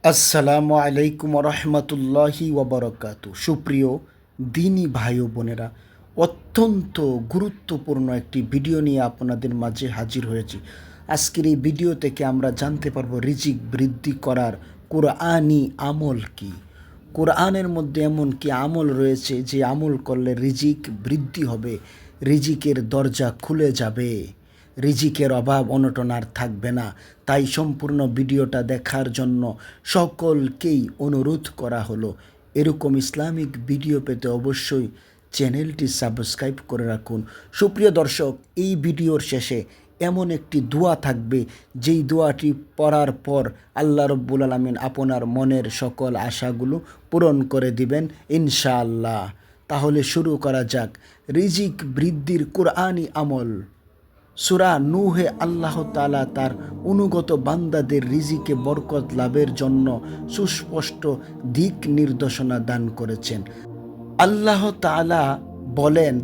আসসালামু আলাইকুম রহমতুল্লাহি ওবরকাতু। সুপ্রিয় দিনী ভাই ও বোনেরা, অত্যন্ত গুরুত্বপূর্ণ একটি ভিডিও নিয়ে আপনাদের মাঝে হাজির হয়েছি। আজকের এই ভিডিও থেকে আমরা জানতে পারবো রিজিক বৃদ্ধি করার কোরআনি আমল কি। কোরআনের মধ্যে এমন কি আমল রয়েছে যে আমল করলে রিজিক বৃদ্ধি হবে, রিজিকের দরজা খুলে যাবে, রিজিকের অভাব অনটন আর থাকবে না। তাই সম্পূর্ণ ভিডিওটা দেখার জন্য সকলকেই অনুরোধ করা হলো। এরকম ইসলামিক ভিডিও পেতে অবশ্যই চ্যানেলটি সাবস্ক্রাইব করে রাখুন। সুপ্রিয় দর্শক, এই ভিডিওর শেষে এমন একটি দোয়া থাকবে, যেই দোয়াটি পড়ার পর আল্লাহ রব্বুল আলামিন আপনার মনের সকল আশাগুলো পূরণ করে দিবেন ইনশাআল্লাহ। তাহলে শুরু করা যাক রিজিক বৃদ্ধির কোরআনি আমল। সূরা নূহে আল্লাহ তাআলা তার অনুগত বান্দাদের রিজিকে বরকত লাভের জন্য সুস্পষ্ট দিক নির্দেশনা দান করেছেন। আল্লাহ তাআলা বলেন,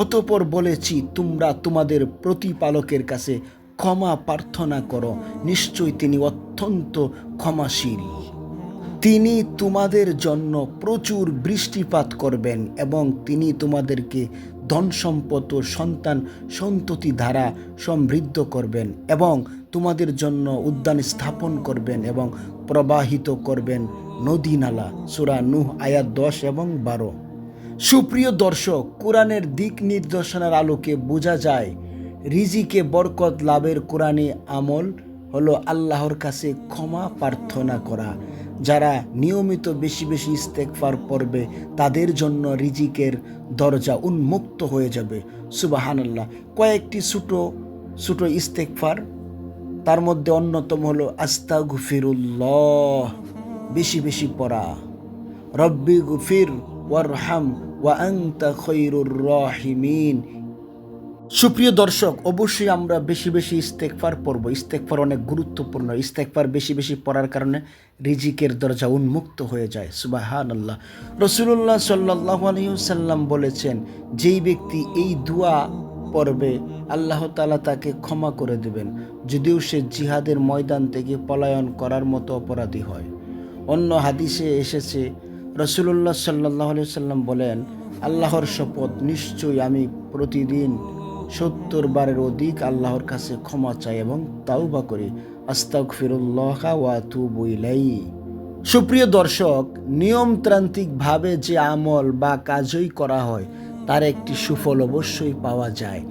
অতঃপর বলেছি তোমরা তোমাদের প্রতিপালকের কাছে ক্ষমা প্রার্থনা করো, নিশ্চয়ই তিনি অত্যন্ত ক্ষমাশীল। তিনি তোমাদের জন্য প্রচুর বৃষ্টিপাত করবেন এবং তিনি তোমাদেরকে ধন সম্পদ ও সন্তান সন্ততি দ্বারা সমৃদ্ধ করবেন এবং তোমাদের জন্য উদ্যান স্থাপন করবেন এবং প্রবাহিত করবেন নদী নালা। সূরা নূহ আয়াত 10 এবং 12। সুপ্রিয় দর্শক, কোরআনের দিক নির্দেশনার আলোকে বোঝা যায় রিজিকে বরকত লাভের কোরআনি আমল হলো আল্লাহর কাছে ক্ষমা প্রার্থনা করা। যারা নিয়মিত বেশি বেশি ইস্তেগফার পড়বে তাদের জন্য রিজিকের দরজা উন্মুক্ত হয়ে যাবে। সুবহানাল্লাহ। কয়েকটি ছোট ছোট ইস্তেগফার, তার মধ্যে অন্যতম হলো আস্তাগফিরুল্লাহ, বেশি বেশি পড়া, রব্বি গফির ওয়ারহাম ওয়া আনতা খৈরুর রাহিমিন। সুপ্রিয় দর্শক, অবশ্যই আমরা বেশি বেশি ইস্তেগফার পড়ব। ইস্তেগফার অনেক গুরুত্বপূর্ণ। ইস্তেগফার বেশি বেশি পড়ার কারণে রিজিকের দরজা উন্মুক্ত হয়ে যায়। সুবহানাল্লাহ। রাসূলুল্লাহ সাল্লাল্লাহু আলাইহি ওয়াসাল্লাম বলেছেন, যেই ব্যক্তি এই দোয়া পড়বে আল্লাহ তাআলা তাকে ক্ষমা করে দেবেন, যদিও সে জিহাদের ময়দান থেকে পলায়ন করার মতো অপরাধী হয়। অন্য হাদিসে এসেছে, রাসূলুল্লাহ সাল্লাল্লাহু আলাইহি ওয়াসাল্লাম বলেন, আল্লাহর শপথ, নিশ্চয়ই আমি প্রতিদিন 70 বারের অধিক আল্লাহর কাছে ক্ষমা চাই এবং তাওবা করি। আস্তাগফিরুল্লাহ ওয়া আতুবু ইলাইহি। সুপ্রিয় দর্শক, নিয়মতান্ত্রিকভাবে যে আমল বা কাজই করা হয় তার একটি সুফল অবশ্যই পাওয়া যায়।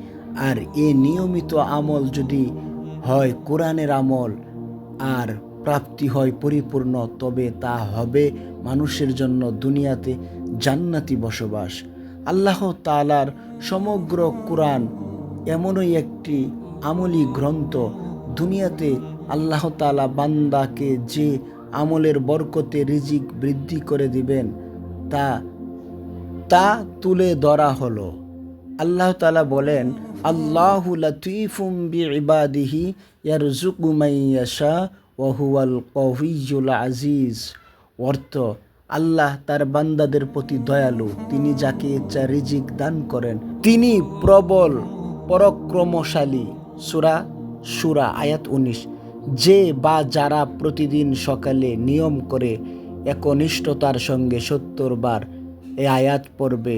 আর এই নিয়মিত আমল যদি হয় কোরআনের আমল আর প্রাপ্তি হয় পরিপূর্ণ, তবে তা হবে মানুষের জন্য দুনিয়াতে জান্নাতি বসবাস। আল্লাহ তাআলার সমগ্র কোরআন এমনই একটি আমলি গ্রন্থ, দুনিয়াতে আল্লাহ তাআলা বান্দাকে যে আমলের বরকতে রিজিক বৃদ্ধি করে দিবেন তা তা তুলে ধরা হলো। আল্লাহ তাআলা বলেন, আল্লাহু লাতীফুম বিইবাদিহি ইয়ারযুকু মান ইয়াশা ওয়া হুয়াল কাওয়িয়্যুল আজিজ। অর্থ, আল্লাহ তার বান্দাদের প্রতি দয়ালু, তিনি যাকে ইচ্ছা রিজিক দান করেন, তিনি প্রবল পরাক্রমশালী। সূরা শূরা আয়াত 19। যে বা যারা প্রতিদিন সকালে নিয়ম করে একনিষ্ঠতার সঙ্গে 70 বার এ আয়াত পড়বে,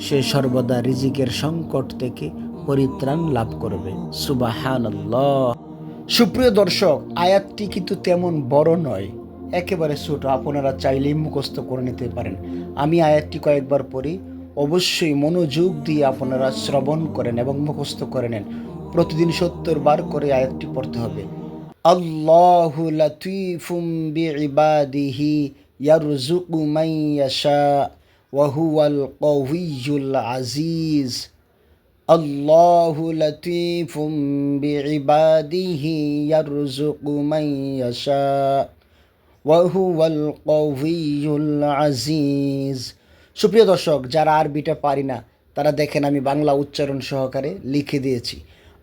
সে সর্বদা রিজিকের সংকট থেকে পরিত্রাণ লাভ করবে। সুবহানাল্লাহ। সুপ্রিয় দর্শক, আয়াতটি কিন্তু তেমন বড় নয়, একেবারে ছোট। আপনারা চাইলেই মুখস্থ করে নিতে পারেন। আমি আয়াতটি কয়েকবার পড়ি, অবশ্যই মনোযোগ দিয়ে আপনারা শ্রবণ করেন এবং মুখস্থ করে নেন। প্রতিদিন 70 বার করে আয়াতটি পড়তে হবে। আল্লাহু লাতীফুম বিইবাদিহি ইয়ারযুকু মান ইয়াশা ওয়া হুয়াল কাওয়িয়্যুল আজিজ। আল্লাহু লাতীফুম বিইবাদিহি ইয়ারযুকু মান ইয়াশা ওয়া হুয়াল কাওয়িয়্যুল আজিজ। সুপ্রিয় দর্শক, যারা আরবিটা পারি না তারা দেখেন, আমি বাংলা উচ্চারণ সহকারে লিখে দিয়েছি।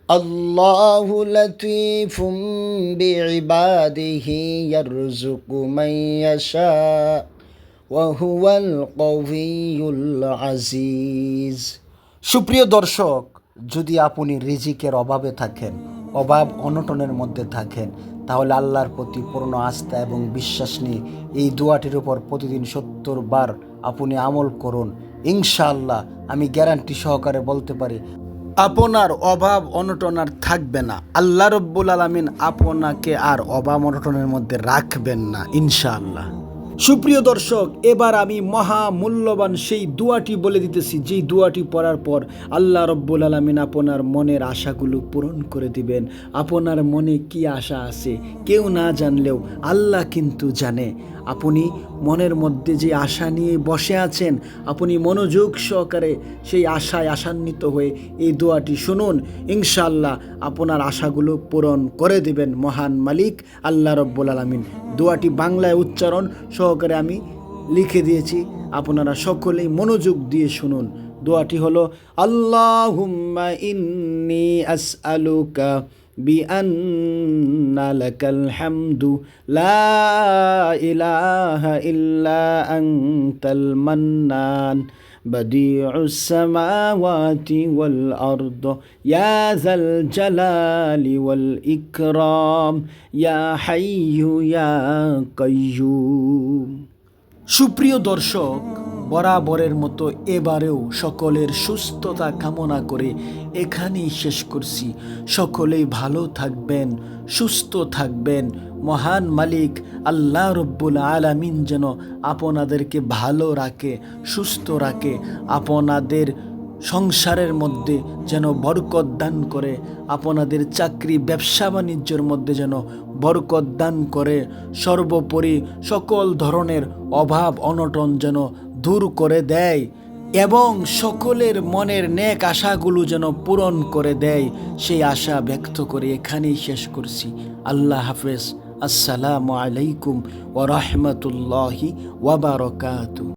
আল্লাহু লাতীফুম বিইবাদিহি ইয়ারযুকু মান ইয়াশা ওয়া হুয়াল কাওয়িয়্যুল আজিজ। সুপ্রিয় দর্শক, যদি আপনি রিজিকের অভাবে থাকেন, অভাব অনটনের মধ্যে থাকেন, তাহলে আল্লাহর প্রতি পূর্ণ আস্থা এবং বিশ্বাস নিয়ে এই দোয়াটির উপর প্রতিদিন 70 বার আপনি আমল করুন। ইনশাআল্লাহ আমি গ্যারান্টি সহকারে বলতে পারি আপনার অভাব অনটন আর থাকবে না। আল্লাহ রব্বুল আলামিন আপনাকে আর অভাব অনটনের মধ্যে রাখবেন না ইনশাআল্লাহ। সুপ্রিয় দর্শক, এবার আমি মহামূল্যবান সেই দোয়াটি বলে দিতেছি, যেই দোয়াটি পড়ার পর আল্লাহ রব্বুল আলামিন আপনার মনের আশাগুলো পূরণ করে দিবেন। আপনার মনে কি আশা আছে কেউ না জানলেও আল্লাহ কিন্তু জানে। আপনি মনের মধ্যে যে আশা নিয়ে বসে আছেন, আপনি মনোযোগ সহকারে সেই আশায় আশান্বিত হয়ে এই দোয়াটি শুনুন। ইনশাআল্লাহ আপনার আশাগুলো পূরণ করে দিবেন মহান মালিক আল্লাহ রব্বুল আলামিন। দোয়াটি বাংলায় উচ্চারণ সহকারে আমি লিখে দিয়েছি, আপনারা সকলেই মনোযোগ দিয়ে শুনুন। দোয়াটি হলো আল্লাহুম্মা ইন্নী আসআলুকা বিআন্না লাকাল হামদু লা ইলাহা ইল্লা আনতাল মান্নান বাদিউস সামাওয়াতি ওয়াল আরদ ইয়া যাল জালালি ওয়াল ইকরাম ইয়া হাইয়্যু ইয়া কাইয়্যুম। সুপ্রিয় দর্শক, বরাবরের মতো এবারেও সকলের সুস্থতা কামনা করে এখানেই শেষ করছি। সকলেই ভালো থাকবেন, সুস্থ থাকবেন। মহান মালিক আল্লাহ রব্বুল আলামিন যেন আপনাদেরকে ভালো রাখে, সুস্থ রাখে, আপনাদের সংসারের মধ্যে যেন বরকত দান করে, আপনাদের চাকরি ব্যবসা বাণিজ্যের মধ্যে যেন বরকত দান করে, সর্বোপরি সকল ধরনের অভাব অনটন যেন দূর করে দেয় এবং সকলের মনের নেক আশাগুলো যেন পূরণ করে দেয়, সেই আশা ব্যক্ত করে এখানেই শেষ করছি। আল্লাহ হাফেজ। আসসালামু আলাইকুম ওয়া রাহমাতুল্লাহি ওয়া বারাকাতুহু।